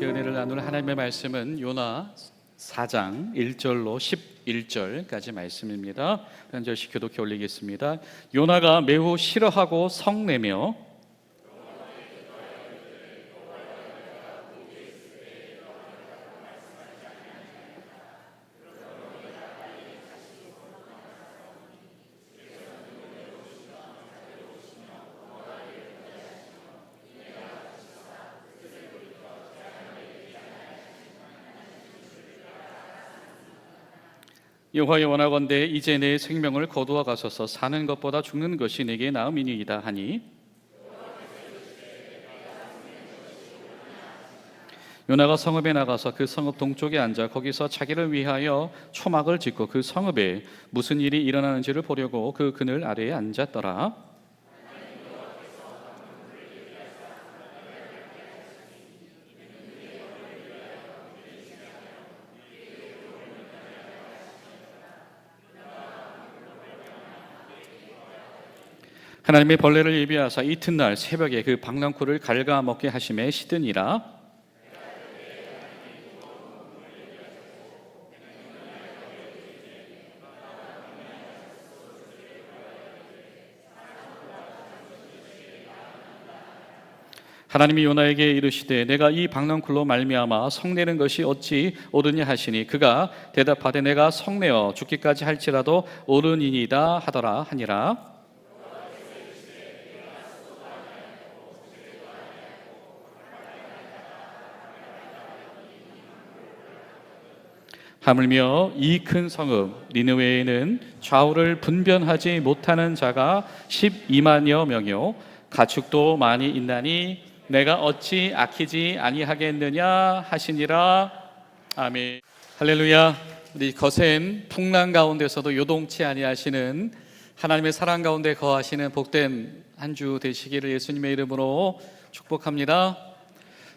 함께 은혜를 나눌 하나님의 말씀은 요나 4장 1절로 11절까지 말씀입니다. 한 절씩 교독해 올리겠습니다. 요나가 매우 싫어하고 성내며 여호와여 원하건대 이제 내 생명을 거두어 가소서. 사는 것보다 죽는 것이 내게 나음이니이다 하니 요나가 성읍에 나가서 그 성읍 동쪽에 앉아 거기서 자기를 위하여 초막을 짓고 그 성읍에 무슨 일이 일어나는지를 보려고 그 그늘 아래에 앉았더라. 하나님의 벌레를 예비하사 이튿날 새벽에 그 방랑쿨을 갉아먹게 하심에 시드니라. 하나님이 요나에게 이르시되 내가 이 방랑쿨로 말미암아 성내는 것이 어찌 옳으냐 하시니 그가 대답하되 내가 성내어 죽기까지 할지라도 옳으니이다 하더라 하니라. 하물며 이 큰 성읍 니느웨에는 좌우를 분변하지 못하는 자가 12만여 명이요 가축도 많이 있나니 내가 어찌 아끼지 아니하겠느냐 하시니라. 아멘. 할렐루야. 우리 거센 풍랑 가운데서도 요동치 아니하시는 하나님의 사랑 가운데 거하시는 복된 한 주 되시기를 예수님의 이름으로 축복합니다.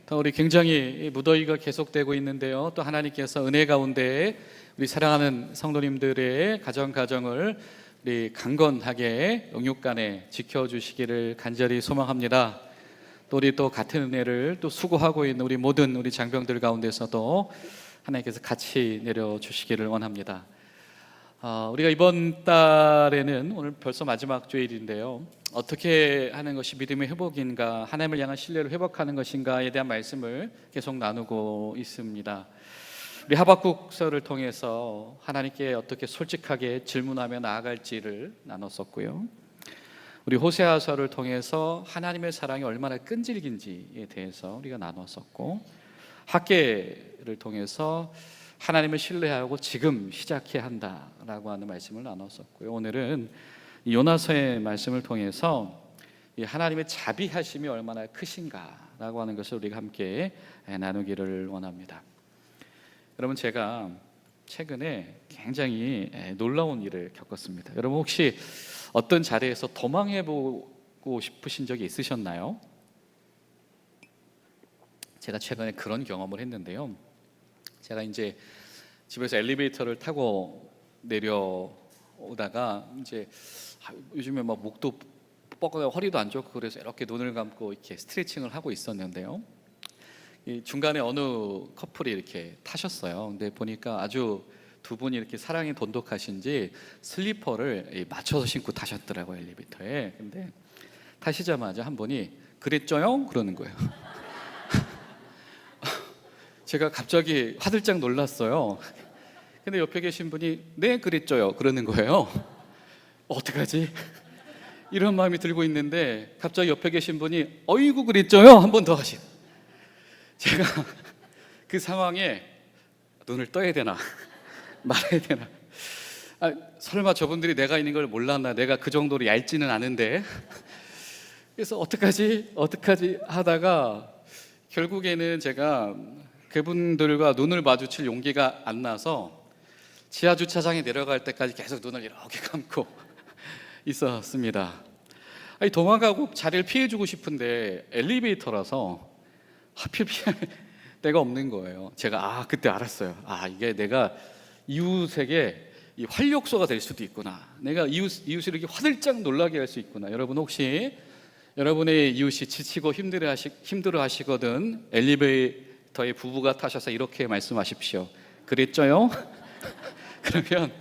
우리 굉장히 무더위가 계속되고 있는데요, 또 하나님께서 은혜 가운데 우리 사랑하는 성도님들의 가정을 우리 강건하게 영육간에 지켜주시기를 간절히 소망합니다. 또 우리 또 같은 은혜를 또 수고하고 있는 우리 모든 우리 장병들 가운데서도 하나님께서 같이 내려주시기를 원합니다. 우리가 이번 달에는 오늘 벌써 마지막 주일인데요, 어떻게 하는 것이 믿음의 회복인가, 하나님을 향한 신뢰를 회복하는 것인가에 대한 말씀을 계속 나누고 있습니다. 우리 하박국서를 통해서 하나님께 어떻게 솔직하게 질문하며 나아갈지를 나눴었고요, 우리 호세아서를 통해서 하나님의 사랑이 얼마나 끈질긴지에 대해서 우리가 나눴었고, 학개를 통해서 하나님을 신뢰하고 지금 시작해야 한다라고 하는 말씀을 나눴었고요, 오늘은 요나서의 말씀을 통해서 하나님의 자비하심이 얼마나 크신가라고 하는 것을 우리가 함께 나누기를 원합니다. 여러분, 제가 최근에 굉장히 놀라운 일을 겪었습니다. 여러분, 혹시 어떤 자리에서 도망해보고 싶으신 적이 있으셨나요? 제가 최근에 그런 경험을 했는데요, 제가 이제 집에서 엘리베이터를 타고 내려오다가 이제 요즘에 막 목도 뻐근하고 허리도 안 좋고 그래서 이렇게 눈을 감고 이렇게 스트레칭을 하고 있었는데요, 이 중간에 어느 커플이 이렇게 타셨어요. 근데 보니까 아주 두 분이 이렇게 사랑이 돈독하신지 슬리퍼를 맞춰서 신고 타셨더라고요, 엘리베이터에. 근데 타시자마자 한 분이 그랬죠요? 그러는 거예요. 제가 갑자기 화들짝 놀랐어요. 근데 옆에 계신 분이 네 그랬죠요 그러는 거예요. 어떡하지? 이런 마음이 들고 있는데 갑자기 옆에 계신 분이 어이구 그랬죠요 한 번 더 하신. 제가 그 상황에 눈을 떠야 되나 말아야 되나, 설마 저분들이 내가 있는 걸 몰랐나, 내가 그 정도로 얇지는 않은데. 그래서 어떡하지 하다가 결국에는 제가 그분들과 눈을 마주칠 용기가 안 나서 지하 주차장에 내려갈 때까지 계속 눈을 이렇게 감고 있었습니다. 도망가고 자리를 피해주고 싶은데 엘리베이터라서 하필 피할 데가 없는 거예요. 제가 그때 알았어요. 이게 내가 이웃에게 이 활력소가 될 수도 있구나. 내가 이웃을 이렇게 화들짝 놀라게 할 수 있구나. 여러분, 혹시 여러분의 이웃이 지치고 힘들어하시거든 엘리베이터에 부부가 타셔서 이렇게 말씀하십시오. 그랬죠요? 그러면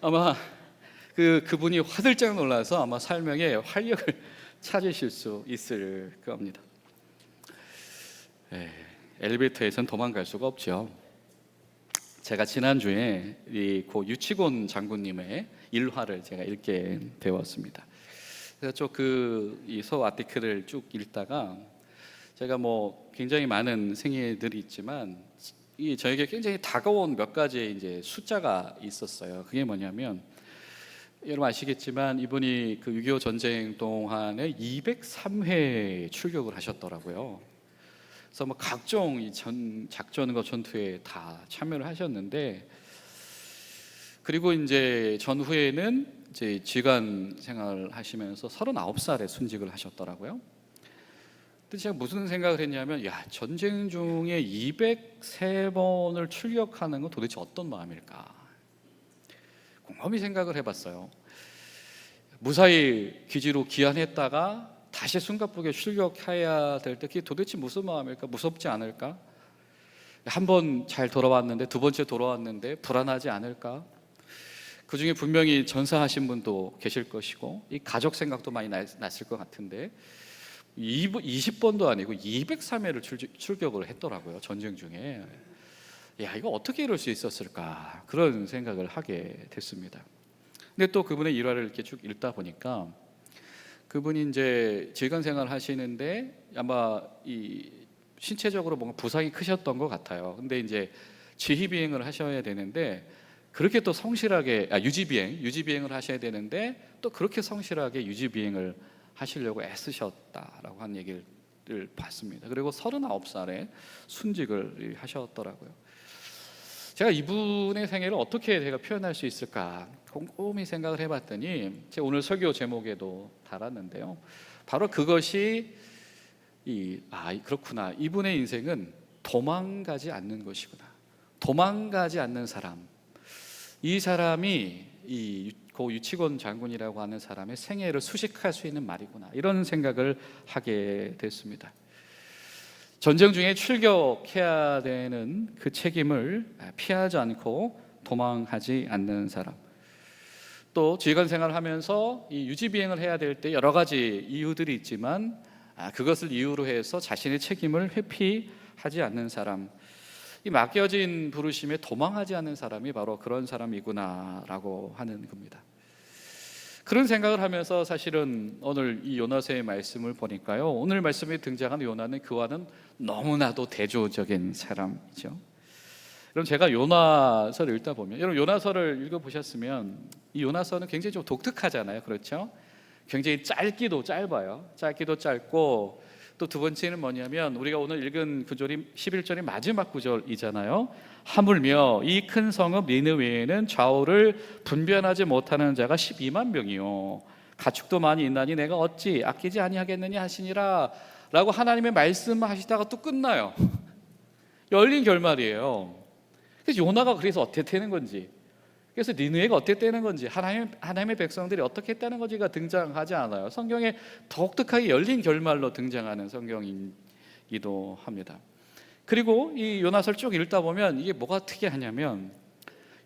아마 그분이 화들짝 놀라서 아마 설명에 활력을 찾으실 수 있을 겁니다. 엘리베이터에선 도망갈 수가 없죠. 제가 지난주에 고 유치곤 장군님의 일화를 제가 읽게 되었습니다. 그래서 이 소 아티클을 쭉 읽다가 제가 굉장히 많은 생애들이 있지만 저에게 굉장히 다가온 몇 가지 이제 숫자가 있었어요. 그게 뭐냐면 여러분 아시겠지만 이분이 그 6.25 전쟁 동안에 203회 출격을 하셨더라고요. 그래서 각종 이 작전과 전투에 다 참여를 하셨는데, 그리고 이제 전후에는 이제 지휘관 생활을 하시면서 39살에 순직을 하셨더라고요. 근데 제가 무슨 생각을 했냐면, 전쟁 중에 203번을 출격하는 건 도대체 어떤 마음일까? 곰곰이 생각을 해봤어요. 무사히 기지로 귀환했다가 다시 숨가쁘게 출격해야 될 때 그게 도대체 무슨 마음일까? 무섭지 않을까? 한 번 잘 돌아왔는데 두 번째 돌아왔는데 불안하지 않을까? 그 중에 분명히 전사하신 분도 계실 것이고 이 가족 생각도 많이 났을 것 같은데 20번도 아니고 203회를 출격을 했더라고요. 전쟁 중에. 이거 어떻게 이럴 수 있었을까? 그런 생각을 하게 됐습니다. 근데 또 그분의 일화를 이렇게 쭉 읽다 보니까 그분이 이제 지휘관 생활을 하시는데 아마 이 신체적으로 뭔가 부상이 크셨던 것 같아요. 근데 이제 지휘 비행을 하셔야 되는데 그렇게 또 성실하게 유지 비행을 하셔야 되는데 또 그렇게 성실하게 유지 비행을 하시려고 애쓰셨다라고 한 얘기를 봤습니다. 그리고 39살에 순직을 하셨더라고요. 제가 이분의 생애를 어떻게 제가 표현할 수 있을까 곰곰이 생각을 해봤더니 제가 오늘 설교 제목에도 달았는데요. 바로 그것이 그렇구나. 이분의 인생은 도망가지 않는 것이구나. 도망가지 않는 사람. 이 사람이 고 유치곤 장군이라고 하는 사람의 생애를 수식할 수 있는 말이구나. 이런 생각을 하게 됐습니다. 전쟁 중에 출격해야 되는 그 책임을 피하지 않고 도망하지 않는 사람. 또 지휘관 생활을 하면서 이 유지 비행을 해야 될 때 여러 가지 이유들이 있지만 그것을 이유로 해서 자신의 책임을 회피하지 않는 사람. 이 맡겨진 부르심에 도망하지 않는 사람이 바로 그런 사람이구나라고 하는 겁니다. 그런 생각을 하면서 사실은 오늘 이 요나서의 말씀을 보니까요, 오늘 말씀에 등장하는 요나는 그와는 너무나도 대조적인 사람이죠. 그럼 제가 요나서를 읽다 보면, 여러분 요나서를 읽어보셨으면 이 요나서는 굉장히 좀 독특하잖아요. 그렇죠? 굉장히 짧기도 짧아요. 짧기도 짧고 또 두 번째는 뭐냐면 우리가 오늘 읽은 구절이 11절의 마지막 구절이잖아요. 하물며 이 큰 성읍 니느웨에는 좌우를 분변하지 못하는 자가 12만 명이요 가축도 많이 있나니 내가 어찌 아끼지 아니하겠느냐 하시니라 라고 하나님의 말씀하시다가 또 끝나요. 열린 결말이에요. 그래서 요나가 그래서 어떻게 되는 건지, 그래서 니느웨가 어떻게 되는 건지, 하나님의 백성들이 어떻게 했다는 건지가 등장하지 않아요. 성경에 독특하게 열린 결말로 등장하는 성경이기도 합니다. 그리고 이 요나서를 쭉 읽다 보면 이게 뭐가 특이하냐면,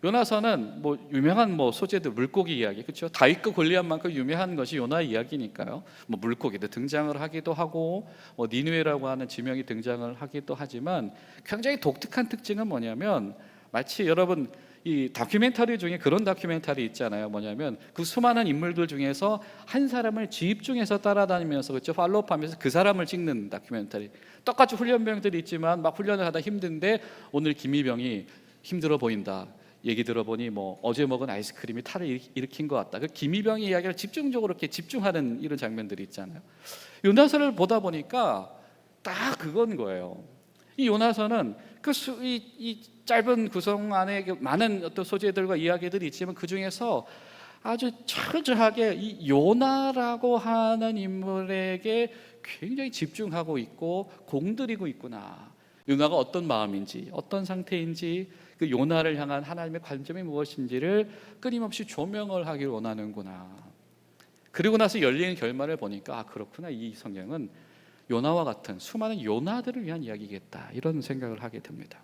요나서는 유명한 소재들, 물고기 이야기, 그렇죠? 다윗과 골리앗만큼 유명한 것이 요나 이야기니까요. 물고기도 등장을 하기도 하고 니느웨라고 하는 지명이 등장을 하기도 하지만 굉장히 독특한 특징은 뭐냐면, 마치 여러분 이 다큐멘터리 중에 그런 다큐멘터리 있잖아요. 뭐냐면 그 수많은 인물들 중에서 한 사람을 집중해서 따라다니면서, 그렇죠? 팔로우하면서 그 사람을 찍는 다큐멘터리. 똑같이 훈련병들이 있지만 막 훈련을 하다 힘든데 오늘 김이병이 힘들어 보인다. 얘기 들어보니 어제 먹은 아이스크림이 탈을 일으킨 것 같다. 그 김이병의 이야기를 집중적으로 이렇게 집중하는 이런 장면들이 있잖아요. 요나서를 보다 보니까 딱 그건 거예요. 이 요나서는 이 짧은 구성 안에 많은 어떤 소재들과 이야기들이 있지만 그 중에서 아주 철저하게 이 요나라고 하는 인물에게 굉장히 집중하고 있고 공들이고 있구나. 요나가 어떤 마음인지, 어떤 상태인지, 그 요나를 향한 하나님의 관점이 무엇인지를 끊임없이 조명을 하길 원하는구나. 그리고 나서 열리는 결말을 보니까 그렇구나. 이 성경은 요나와 같은 수많은 요나들을 위한 이야기겠다, 이런 생각을 하게 됩니다.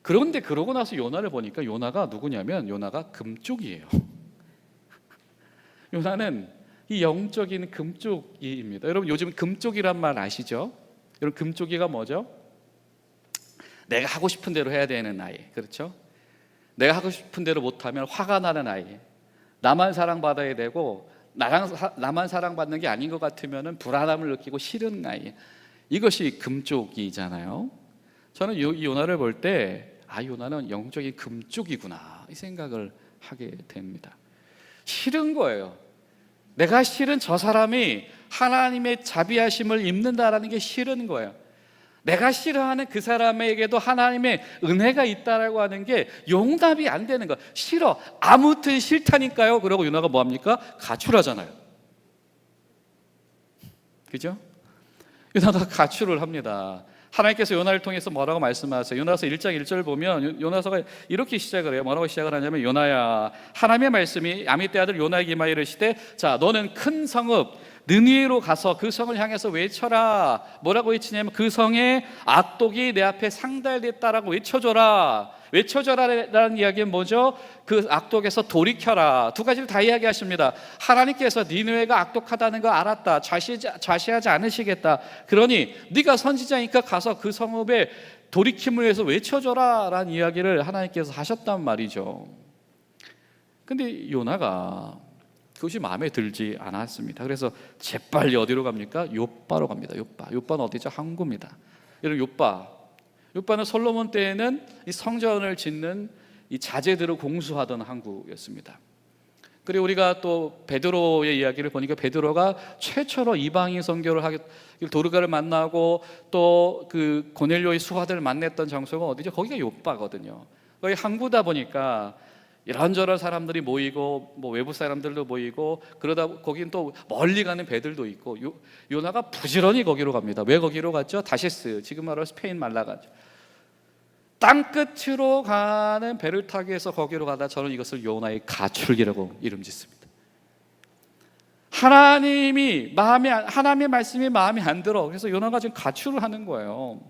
그런데 그러고 나서 요나를 보니까 요나가 누구냐면 요나가 금쪽이에요. 요나는 이 영적인 금쪽이입니다. 여러분 요즘 금쪽이란 말 아시죠? 여러분 금쪽이가 뭐죠? 내가 하고 싶은 대로 해야 되는 아이, 그렇죠? 내가 하고 싶은 대로 못하면 화가 나는 아이, 나만 사랑받아야 되고 나만 사랑받는 게 아닌 것 같으면 불안함을 느끼고 싫은 아이, 이것이 금쪽이잖아요. 저는 이 요나를 볼 때 요나는 영적인 금쪽이구나, 이 생각을 하게 됩니다. 싫은 거예요. 내가 싫은 저 사람이 하나님의 자비하심을 입는다라는 게 싫은 거예요. 내가 싫어하는 그 사람에게도 하나님의 은혜가 있다라고 하는 게 용납이 안 되는 거예요. 싫어, 아무튼 싫다니까요. 그러고 요나가 뭐합니까? 가출하잖아요. 그죠? 요나가 가출을 합니다. 하나님께서 요나를 통해서 뭐라고 말씀하세요? 요나서 1장 1절을 보면 요나서가 이렇게 시작을 해요. 뭐라고 시작을 하냐면, 요나야, 하나님의 말씀이 아미떼 아들 요나에게 임하여 이르시되, 자, 너는 큰 성읍 느니웨로 가서 그 성을 향해서 외쳐라. 뭐라고 외치냐면, 그 성에 악독이 내 앞에 상달됐다라고 외쳐줘라. 외쳐줘라라는 이야기는 뭐죠? 그 악독에서 돌이켜라. 두 가지를 다 이야기하십니다. 하나님께서 니느웨가 악독하다는 거 알았다. 좌시하지 않으시겠다. 그러니 네가 선지자니까 가서 그 성읍에 돌이킴을 위해서 외쳐줘라라는 이야기를 하나님께서 하셨단 말이죠. 근데 요나가 그것이 마음에 들지 않았습니다. 그래서 재빨리 어디로 갑니까? 요빠로 갑니다. 요빠는 어디죠? 항구입니다. 여러분 요빠는 솔로몬 때에는 이 성전을 짓는 이 자재들을 공수하던 항구였습니다. 그리고 우리가 또 베드로의 이야기를 보니까 베드로가 최초로 이방인 선교를 하게 도르가를 만나고 또 그 고넬료의 수하들을 만났던 장소가 어디죠? 거기가 요빠거든요. 거기 항구다 보니까 이런저런 사람들이 모이고 뭐 외부 사람들도 모이고 그러다 거긴 또 멀리 가는 배들도 있고 요나가 부지런히 거기로 갑니다. 왜 거기로 갔죠? 다시스, 지금 말로 스페인 말라가죠. 땅끝으로 가는 배를 타기 위해서 거기로 가다 저는 이것을 요나의 가출기라고 이름 짓습니다. 하나님의 말씀이 마음에 안 들어. 그래서 요나가 지금 가출을 하는 거예요.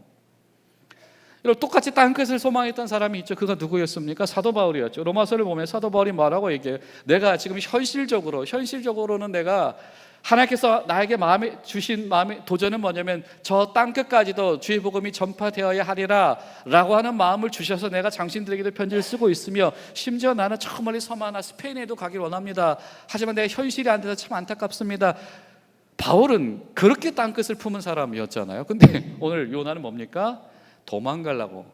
여러분 똑같이 땅끝을 소망했던 사람이 있죠. 그가 누구였습니까? 사도 바울이었죠. 로마서를 보면 사도 바울이 뭐라고 얘기해요? 내가 지금 현실적으로는 내가 하나님께서 나에게 주신 마음의 도전은 뭐냐면 저 땅끝까지도 주의 복음이 전파되어야 하리라 라고 하는 마음을 주셔서 내가 당신들에게도 편지를 쓰고 있으며 심지어 나는 저 멀리 섬 하나 스페인에도 가길 원합니다. 하지만 내가 현실이 안 돼서 참 안타깝습니다. 바울은 그렇게 땅끝을 품은 사람이었잖아요. 근데 오늘 요나는 뭡니까? 도망가려고,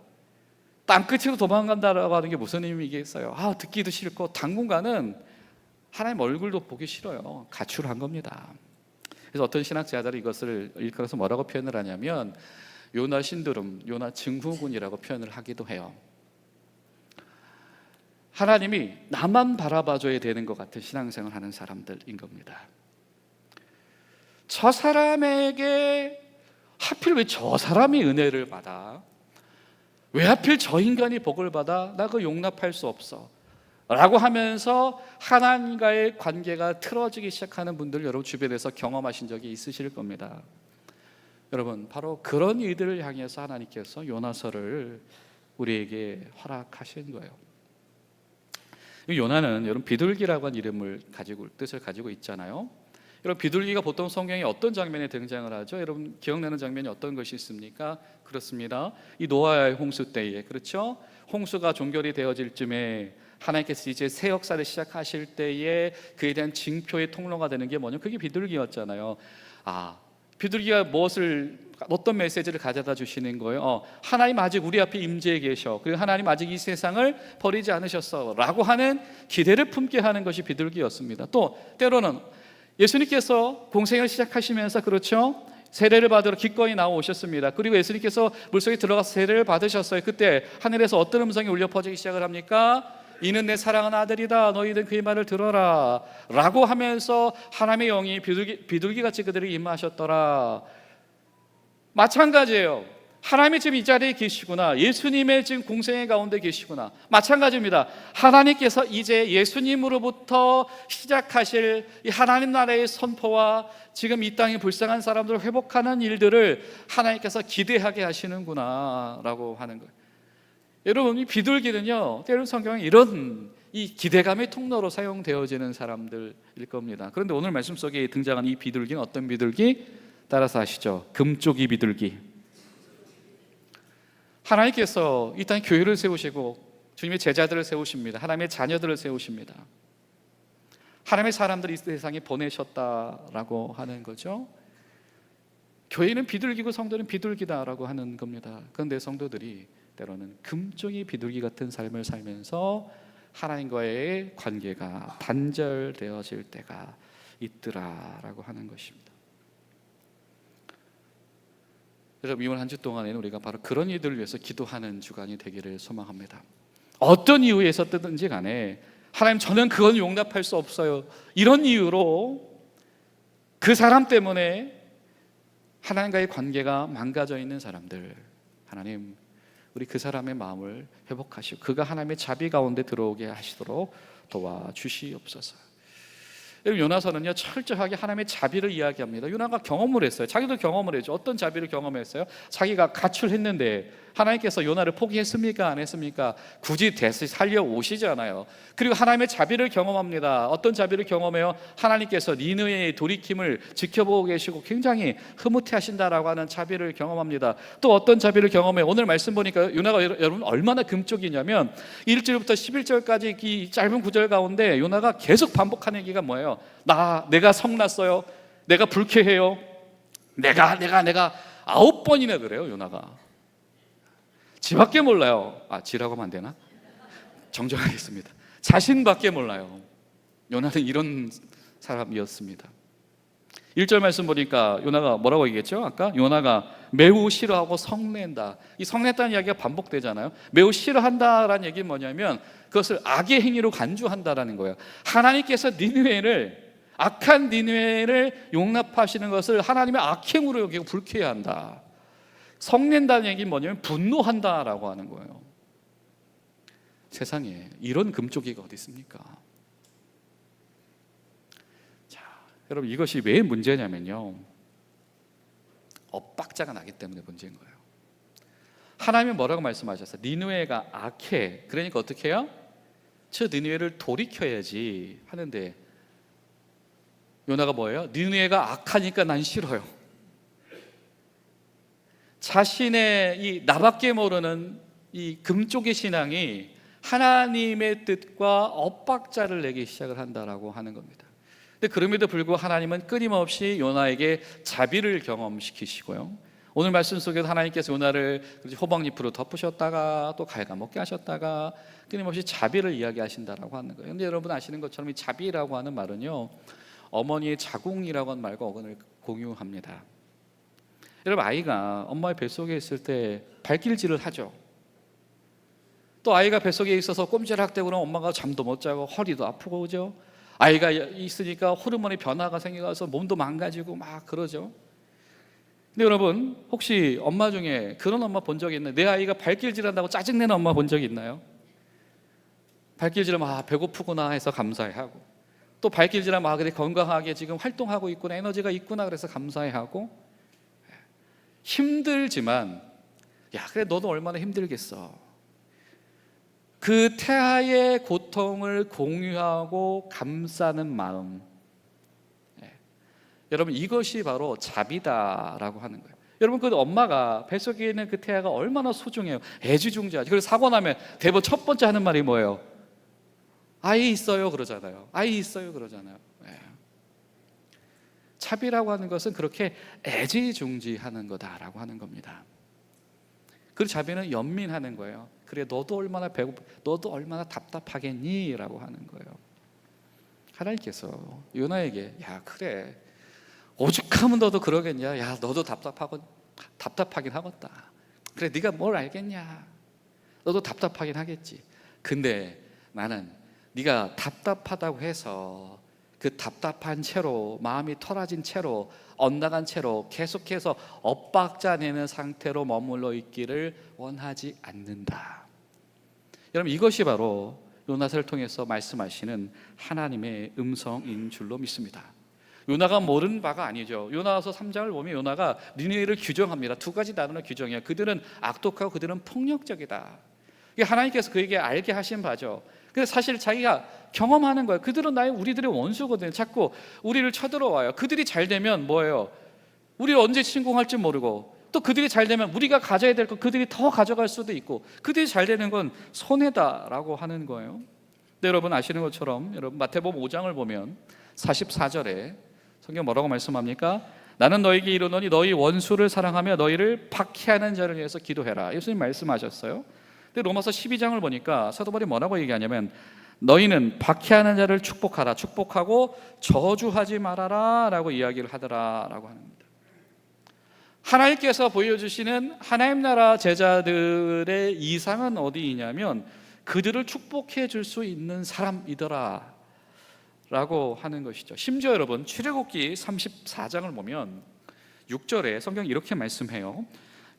땅끝으로 도망간다라고 하는 게 무슨 의미겠어요? 듣기도 싫고 당분간은 하나님 얼굴도 보기 싫어요. 가출한 겁니다. 그래서 어떤 신학자들이 이것을 일컬어서 뭐라고 표현을 하냐면 요나 신드롬, 요나 증후군이라고 표현을 하기도 해요. 하나님이 나만 바라봐줘야 되는 것 같은 신앙생활을 하는 사람들인 겁니다. 저 사람에게 하필 왜 저 사람이 은혜를 받아? 왜 하필 저 인간이 복을 받아? 나 그거 용납할 수 없어 라고 하면서 하나님과의 관계가 틀어지기 시작하는 분들 여러분 주변에서 경험하신 적이 있으실 겁니다. 여러분 바로 그런 이들을 향해서 하나님께서 요나서를 우리에게 허락하신 거예요. 요나는 여러분 비둘기라고 하는 뜻을 가지고 있잖아요. 여러분 비둘기가 보통 성경에 어떤 장면에 등장을 하죠? 여러분 기억나는 장면이 어떤 것이 있습니까? 그렇습니다. 이 노아의 홍수 때에, 그렇죠? 홍수가 종결이 되어질 쯤에 하나님께서 이제 새 역사를 시작하실 때에 그에 대한 징표의 통로가 되는 게 뭐냐? 그게 비둘기였잖아요. 비둘기가 어떤 메시지를 가져다 주시는 거예요? 하나님 아직 우리 앞에 임재해 계셔. 그리고 하나님 아직 이 세상을 버리지 않으셨어 라고 하는 기대를 품게 하는 것이 비둘기였습니다. 또 때로는 예수님께서 공생을 시작하시면서, 그렇죠? 세례를 받으러 기꺼이 나오셨습니다. 그리고 예수님께서 물속에 들어가서 세례를 받으셨어요. 그때 하늘에서 어떤 음성이 울려 퍼지기 시작을 합니까? 이는 내 사랑하는 아들이다. 너희들 그의 말을 들어라 라고 하면서 하나님의 영이 비둘기같이 그들에게 임하셨더라. 마찬가지예요. 하나님이 지금 이 자리에 계시구나. 예수님의 지금 공생의 가운데 계시구나. 마찬가지입니다. 하나님께서 이제 예수님으로부터 시작하실 이 하나님 나라의 선포와 지금 이 땅에 불쌍한 사람들을 회복하는 일들을 하나님께서 기대하게 하시는구나 라고 하는 거예요. 여러분, 이 비둘기는요, 때론 성경에 이런 이 기대감의 통로로 사용되어지는 사람들일 겁니다. 그런데 오늘 말씀 속에 등장한 이 비둘기는 어떤 비둘기? 따라서 아시죠? 금쪽이 비둘기. 하나님께서 이 땅에 교회를 세우시고 주님의 제자들을 세우십니다. 하나님의 자녀들을 세우십니다. 하나님의 사람들을 이 세상에 보내셨다라고 하는 거죠. 교회는 비둘기고 성도는 비둘기다라고 하는 겁니다. 그런데 성도들이 때로는 금쪽이 비둘기 같은 삶을 살면서 하나님과의 관계가 단절되어질 때가 있더라라고 하는 것입니다. 여러분, 이번 한 주 동안에는 우리가 바로 그런 이들을 위해서 기도하는 주간이 되기를 소망합니다. 어떤 이유에 있었든지 간에 하나님, 저는 그건 용납할 수 없어요, 이런 이유로 그 사람 때문에 하나님과의 관계가 망가져 있는 사람들, 하나님 우리 그 사람의 마음을 회복하시고 그가 하나님의 자비 가운데 들어오게 하시도록 도와주시옵소서. 요나서는요, 철저하게 하나님의 자비를 이야기합니다. 요나가 경험을 했어요. 자기도 경험을 했죠. 어떤 자비를 경험했어요? 자기가 가출했는데 하나님께서 요나를 포기했습니까? 안 했습니까? 굳이 다시 살려오시잖아요. 그리고 하나님의 자비를 경험합니다. 어떤 자비를 경험해요? 하나님께서 니느웨의 돌이킴을 지켜보고 계시고 굉장히 흐뭇해하신다라고 하는 자비를 경험합니다. 또 어떤 자비를 경험해요? 오늘 말씀 보니까 요나가 여러분 얼마나 금쪽이냐면 1절부터 11절까지 이 짧은 구절 가운데 요나가 계속 반복하는 얘기가 뭐예요? 내가 성났어요. 내가 불쾌해요. 내가 9번이나 그래요. 요나가 지밖에 몰라요. 지라고 하면 안 되나? 정정하겠습니다. 자신밖에 몰라요. 요나는 이런 사람이었습니다. 1절 말씀 보니까 요나가 뭐라고 얘기했죠? 아까 요나가 매우 싫어하고 성낸다. 이 성냈다는 이야기가 반복되잖아요. 매우 싫어한다라는 얘기는 뭐냐면 그것을 악의 행위로 간주한다라는 거예요. 하나님께서 니느웨를, 악한 니느웨를 용납하시는 것을 하나님의 악행으로 여기고 불쾌해한다. 성낸다는 얘기는 뭐냐면 분노한다라고 하는 거예요. 세상에 이런 금쪽이가 어디 있습니까? 자, 여러분, 이것이 왜 문제냐면요, 엇박자가 나기 때문에 문제인 거예요. 하나님은 뭐라고 말씀하셨어요? 니느웨가 악해. 그러니까 어떻게 해요? 저 니느웨를 돌이켜야지 하는데 요나가 뭐예요? 니느웨가 악하니까 난 싫어요. 자신의 이 나밖에 모르는 이 금쪽의 신앙이 하나님의 뜻과 엇박자를 내기 시작을 한다라고 하는 겁니다. 근데 그럼에도 불구하고 하나님은 끊임없이 요나에게 자비를 경험시키시고요, 오늘 말씀 속에서 하나님께서 요나를 호박잎으로 덮으셨다가 또 갉아먹게 하셨다가 끊임없이 자비를 이야기하신다라고 하는 거예요. 근데 여러분 아시는 것처럼 이 자비라고 하는 말은요, 어머니의 자궁이라고 하는 말과 어근을 공유합니다. 여러분, 아이가 엄마의 뱃속에 있을 때 발길질을 하죠. 또 아이가 뱃속에 있어서 꼼지락대고 그러면 엄마가 잠도 못 자고 허리도 아프고, 그죠? 아이가 있으니까 호르몬의 변화가 생겨서 몸도 망가지고 막 그러죠. 근데 여러분, 혹시 엄마 중에 그런 엄마 본 적 있나요? 내 아이가 발길질한다고 짜증내는 엄마 본 적 있나요? 발길질하면 배고프구나 해서 감사해하고, 또 발길질하면 그래 건강하게 지금 활동하고 있구나, 에너지가 있구나 그래서 감사해하고, 힘들지만 그래 너도 얼마나 힘들겠어, 그 태아의 고통을 공유하고 감싸는 마음, 여러분 이것이 바로 자비다라고 하는 거예요. 여러분, 그 엄마가 뱃속에 있는 그 태아가 얼마나 소중해요. 애지중지하죠. 그래서 사고 나면 대부분 첫 번째 하는 말이 뭐예요? 아이 있어요 그러잖아요. 아이 있어요 그러잖아요. 자비라고 하는 것은 그렇게 애지중지하는 거다라고 하는 겁니다. 그리고 자비는 연민하는 거예요. 그래 너도 얼마나 너도 얼마나 답답하겠니? 라고 하는 거예요. 하나님께서 요나에게 그래 오죽하면 너도 그러겠냐, 너도 답답하긴 하겠다, 그래 네가 뭘 알겠냐, 너도 답답하긴 하겠지. 근데 나는 네가 답답하다고 해서 그 답답한 채로, 마음이 털어진 채로, 엇나간 채로 계속해서 엇박자 내는 상태로 머물러 있기를 원하지 않는다. 여러분, 이것이 바로 요나서를 통해서 말씀하시는 하나님의 음성인 줄로 믿습니다. 요나가 모르는 바가 아니죠. 요나서 3장을 보면 요나가 니느웨를 규정합니다. 두 가지 단어로 규정해요. 그들은 악독하고 그들은 폭력적이다. 이게 하나님께서 그에게 알게 하신 바죠. 근데 사실 자기가 경험하는 거예요. 그들은 우리들의 원수거든요. 자꾸 우리를 쳐들어와요. 그들이 잘 되면 뭐예요? 우리를 언제 침공할지 모르고, 또 그들이 잘 되면 우리가 가져야 될 거 그들이 더 가져갈 수도 있고, 그들이 잘 되는 건 손해다라고 하는 거예요. 근데 여러분 아시는 것처럼, 여러분 마태복음 5장을 보면 44절에 성경 뭐라고 말씀합니까? 나는 너에게 이르노니 너희 원수를 사랑하며 너희를 박해하는 자를 위해서 기도해라. 예수님 말씀하셨어요. 근데 로마서 12장을 보니까 사도 바울이 뭐라고 얘기하냐면, 너희는 박해하는 자를 축복하라, 축복하고 저주하지 말아라 라고 이야기를 하더라 라고 합니다. 하나님께서 보여주시는 하나님 나라 제자들의 이상은 어디 있냐면, 그들을 축복해 줄 수 있는 사람이더라 라고 하는 것이죠. 심지어 여러분 출애굽기 34장을 보면 6절에 성경이 이렇게 말씀해요.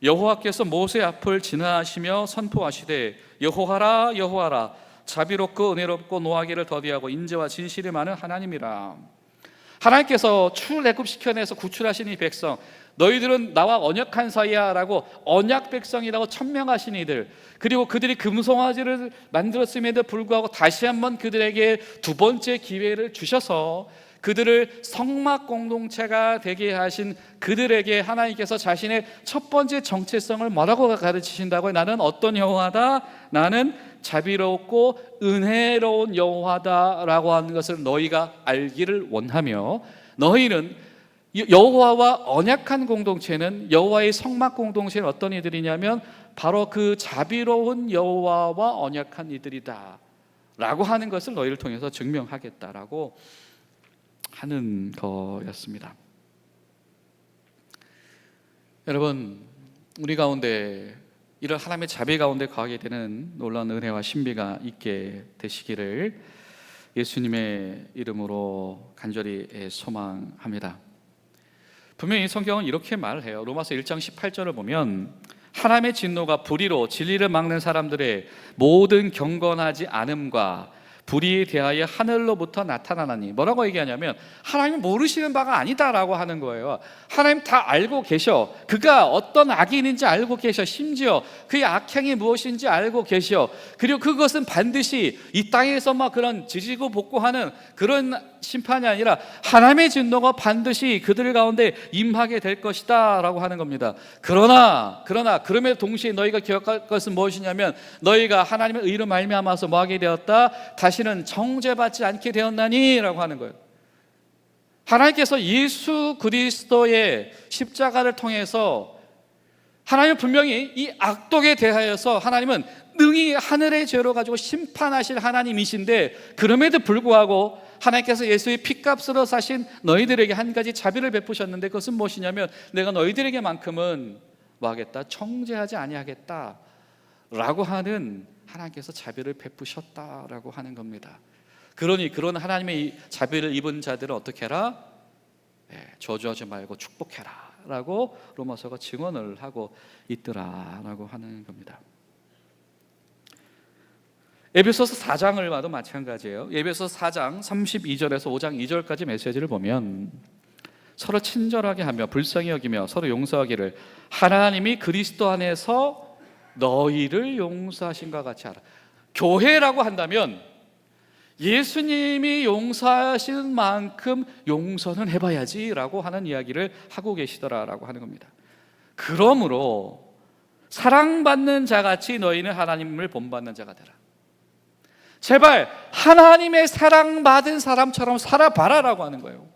여호와께서 모세 앞을 지나시며 선포하시되 여호와라 여호와라 자비롭고 은혜롭고 노하기를 더디하고 인자와 진실이 많은 하나님이라. 하나님께서 출애굽시켜내서 구출하신 이 백성, 너희들은 나와 언약한 사이야 라고 언약 백성이라고 천명하신 이들, 그리고 그들이 금송아지를 만들었음에도 불구하고 다시 한번 그들에게 두 번째 기회를 주셔서 그들을 성막 공동체가 되게 하신 그들에게 하나님께서 자신의 첫 번째 정체성을 뭐라고 가르치신다고요? 나는 어떤 여호와다? 나는 자비롭고 은혜로운 여호와다라고 하는 것을 너희가 알기를 원하며, 너희는 여호와와 언약한 공동체는, 여호와의 성막 공동체는 어떤 이들이냐면 바로 그 자비로운 여호와와 언약한 이들이다 라고 하는 것을 너희를 통해서 증명하겠다라고 하는 거였습니다. 여러분, 우리 가운데 이런 하나님의 자비 가운데 거하게 되는 놀라운 은혜와 신비가 있게 되시기를 예수님의 이름으로 간절히 소망합니다. 분명히 성경은 이렇게 말을 해요. 로마서 1장 18절을 보면 하나님의 진노가 불의로 진리를 막는 사람들의 모든 경건하지 않음과 불의에 대하여 하늘로부터 나타나나니, 뭐라고 얘기하냐면 하나님은 모르시는 바가 아니다라고 하는 거예요. 하나님 다 알고 계셔. 그가 어떤 악인인지 알고 계셔. 심지어 그의 악행이 무엇인지 알고 계셔. 그리고 그것은 반드시 이 땅에서 막 그런 지지고 볶고하는 그런 심판이 아니라 하나님의 진노가 반드시 그들 가운데 임하게 될 것이다 라고 하는 겁니다. 그러나 그럼에도 동시에 너희가 기억할 것은 무엇이냐면, 너희가 하나님의 의로 말미암아서 뭐하게 되었다? 다시는 정죄받지 않게 되었나니 라고 하는 거예요. 하나님께서 예수 그리스도의 십자가를 통해서 하나님은 분명히 이 악독에 대하여서 하나님은 능히 하늘의 죄로 가지고 심판하실 하나님이신데, 그럼에도 불구하고 하나님께서 예수의 피값으로 사신 너희들에게 한 가지 자비를 베푸셨는데, 그것은 무엇이냐면 내가 너희들에게만큼은 뭐하겠다? 정죄하지 아니하겠다 라고 하는 하나님께서 자비를 베푸셨다라고 하는 겁니다. 그러니 그런 하나님의 자비를 입은 자들은 어떻게 해라? 저주하지 말고 축복해라 라고 로마서가 증언을 하고 있더라라고 하는 겁니다. 에베소서 4장을 봐도 마찬가지예요. 에베소서 4장 32절에서 5장 2절까지 메시지를 보면 서로 친절하게 하며 불쌍히 여기며 서로 용서하기를 하나님이 그리스도 안에서 너희를 용서하신 것 같이 하라. 교회라고 한다면 예수님이 용서하신 만큼 용서는 해봐야지 라고 하는 이야기를 하고 계시더라라고 하는 겁니다. 그러므로 사랑받는 자같이 너희는 하나님을 본받는 자가 되라. 제발 하나님의 사랑받은 사람처럼 살아봐라라고 하는 거예요.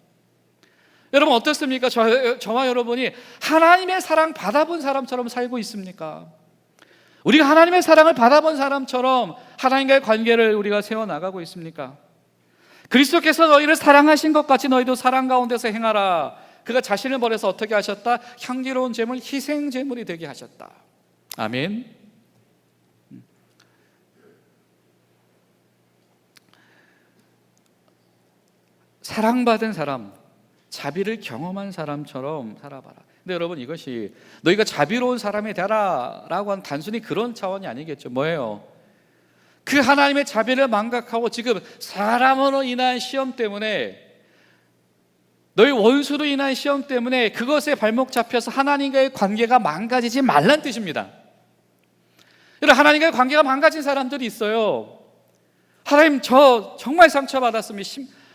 여러분 어떻습니까? 저와 여러분이 하나님의 사랑 받아본 사람처럼 살고 있습니까? 우리가 하나님의 사랑을 받아본 사람처럼 하나님과의 관계를 우리가 세워나가고 있습니까? 그리스도께서 너희를 사랑하신 것 같이 너희도 사랑 가운데서 행하라. 그가 자신을 버려서 어떻게 하셨다? 향기로운 제물, 희생 제물이 되게 하셨다. 아멘. 사랑받은 사람, 자비를 경험한 사람처럼 살아봐라. 근데 여러분, 이것이 너희가 자비로운 사람이 되라 라고 하는 단순히 그런 차원이 아니겠죠. 뭐예요? 그 하나님의 자비를 망각하고 지금 사람으로 인한 시험 때문에, 너희 원수로 인한 시험 때문에 그것에 발목 잡혀서 하나님과의 관계가 망가지지 말란 뜻입니다. 여러분, 하나님과의 관계가 망가진 사람들이 있어요. 하나님, 저 정말 상처받았으면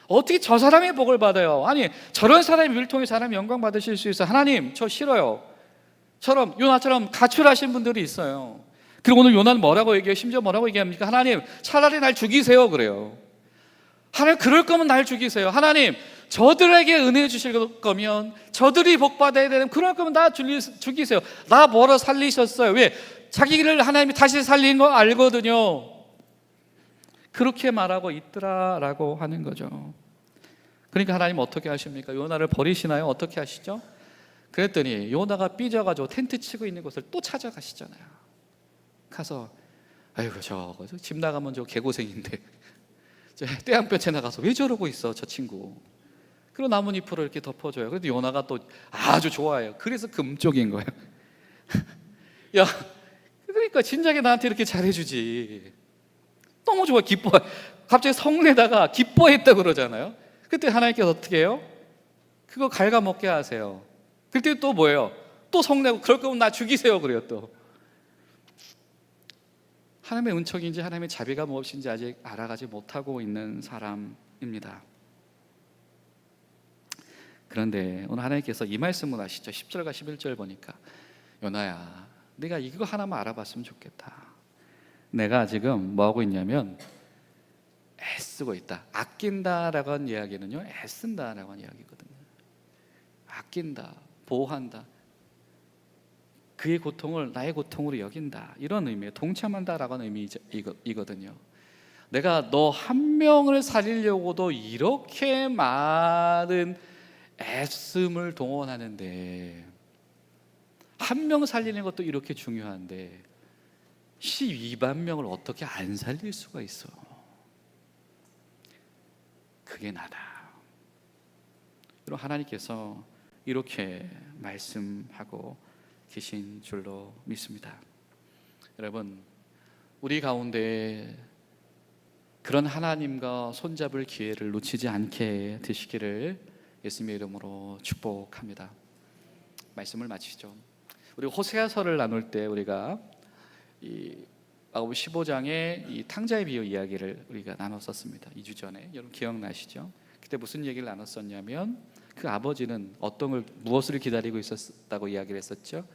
어떻게 저 사람의 복을 받아요? 아니, 저런 사람의 일을 통해 사람이 영광 받으실 수 있어요. 하나님, 저 싫어요. 요나처럼 가출하신 분들이 있어요. 그리고 오늘 요나는 뭐라고 얘기해요? 심지어 뭐라고 얘기합니까? 하나님, 차라리 날 죽이세요 그래요. 하나님, 그럴 거면 날 죽이세요. 하나님, 저들에게 은혜 주실 거면, 저들이 복 받아야 되는, 그럴 거면 나 죽이세요. 나 벌어 살리셨어요. 왜? 자기를 하나님이 다시 살린 거 알거든요. 그렇게 말하고 있더라라고 하는 거죠. 그러니까 하나님 어떻게 하십니까? 요나를 버리시나요? 어떻게 하시죠? 그랬더니 요나가 삐져가지고 텐트 치고 있는 곳을 또 찾아가시잖아요. 가서 아이고, 저거 집 나가면 저 개고생인데 떼양볕에 나가서 왜 저러고 있어 저 친구. 그리고 나뭇잎으로 이렇게 덮어줘요. 그래도 요나가 또 아주 좋아해요. 그래서 금쪽인 거예요. 야, 그러니까 진작에 나한테 이렇게 잘해주지. 너무 좋아, 기뻐. 갑자기 성내다가 기뻐했다 그러잖아요. 그때 하나님께서 어떻게 해요? 그거 갉아먹게 하세요. 그때 또 뭐예요? 또 성내고, 그럴 거면 나 죽이세요 그래요. 또 하나님의 은총인지 하나님의 자비가 무엇인지 아직 알아가지 못하고 있는 사람입니다. 그런데 오늘 하나님께서 이 말씀을 하시죠. 10절과 11절 보니까, 요나야, 네가 이거 하나만 알아봤으면 좋겠다. 내가 지금 뭐하고 있냐면 애쓰고 있다. 아낀다라고 하는 이야기는요, 애쓴다라고 하는 이야기거든요. 아낀다, 보호한다, 그의 고통을 나의 고통으로 여긴다, 이런 의미에 동참한다라고 하는 의미이거든요. 내가 너 한 명을 살리려고도 이렇게 많은 애씀을 동원하는데, 한 명 살리는 것도 이렇게 중요한데 12만 명을 어떻게 안 살릴 수가 있어? 그게 나다. 여러분, 하나님께서 이렇게 말씀하고 계신 줄로 믿습니다. 여러분, 우리 가운데 그런 하나님과 손잡을 기회를 놓치지 않게 되시기를 예수님의 이름으로 축복합니다. 말씀을 마치죠. 우리 호세아서를 나눌 때 우리가 이 마가복음 15장의 이 탕자의 비유 이야기를 우리가 나눴었습니다. 2주 전에. 여러분 기억나시죠? 그때 무슨 얘기를 나눴었냐면, 그 아버지는 무엇을 기다리고 있었다고 이야기를 했었죠?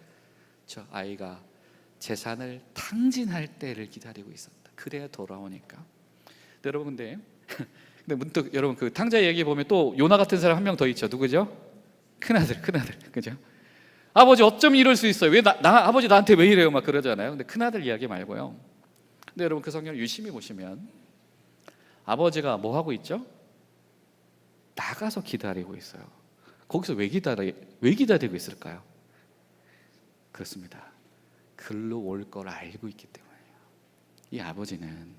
저 아이가 재산을 탕진할 때를 기다리고 있었다. 그래야 돌아오니까. 여러분, 근데 문득 여러분 그 탕자 얘기 보면 또 요나 같은 사람 한 명 더 있죠. 누구죠? 큰아들, 그죠? 아버지 어쩜 이럴 수 있어요? 왜 아버지 나한테 왜 이래요? 막 그러잖아요. 근데 큰아들 이야기 말고요. 근데 여러분 그 성경을 유심히 보시면 아버지가 뭐 하고 있죠? 나가서 기다리고 있어요. 거기서 왜 기다리고 있을까요? 그렇습니다. 글로 올 걸 알고 있기 때문이에요. 이 아버지는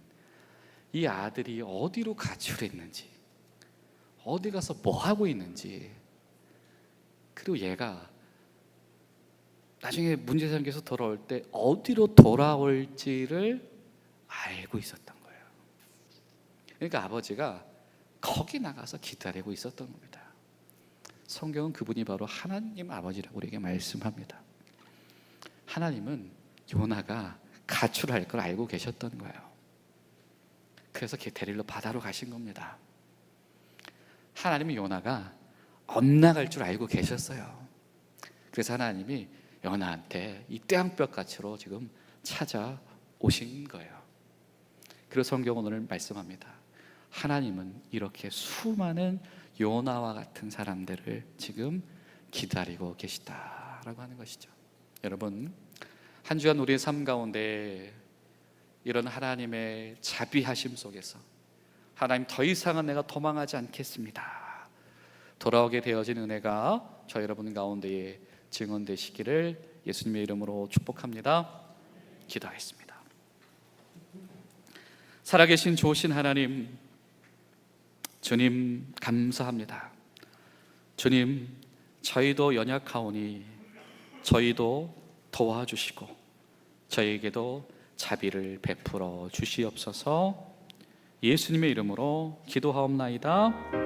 이 아들이 어디로 가출했는지, 어디 가서 뭐 하고 있는지, 그리고 얘가 나중에 문제 생겨서 돌아올 때 어디로 돌아올지를 알고 있었던 거예요. 그러니까 아버지가 거기 나가서 기다리고 있었던 겁니다. 성경은 그분이 바로 하나님 아버지라고 우리에게 말씀합니다. 하나님은 요나가 가출할 걸 알고 계셨던 거예요. 그래서 데리러 바다로 가신 겁니다. 하나님은 요나가 엇나갈 줄 알고 계셨어요. 그래서 하나님이 요나한테 이 떼양볕같이로 지금 찾아오신 거예요. 그래서 성경은 오늘 말씀합니다. 하나님은 이렇게 수많은 요나와 같은 사람들을 지금 기다리고 계시다라고 하는 것이죠. 여러분, 한 주간 우리의 삶 가운데 이런 하나님의 자비하심 속에서, 하나님 더 이상은 내가 도망하지 않겠습니다, 돌아오게 되어진 은혜가 저 여러분 가운데에 증언되시기를 예수님의 이름으로 축복합니다. 기도하겠습니다. 살아계신 좋으신 하나님, 주님 감사합니다. 주님, 저희도 연약하오니 저희도 도와주시고 저희에게도 자비를 베풀어 주시옵소서. 예수님의 이름으로 기도하옵나이다.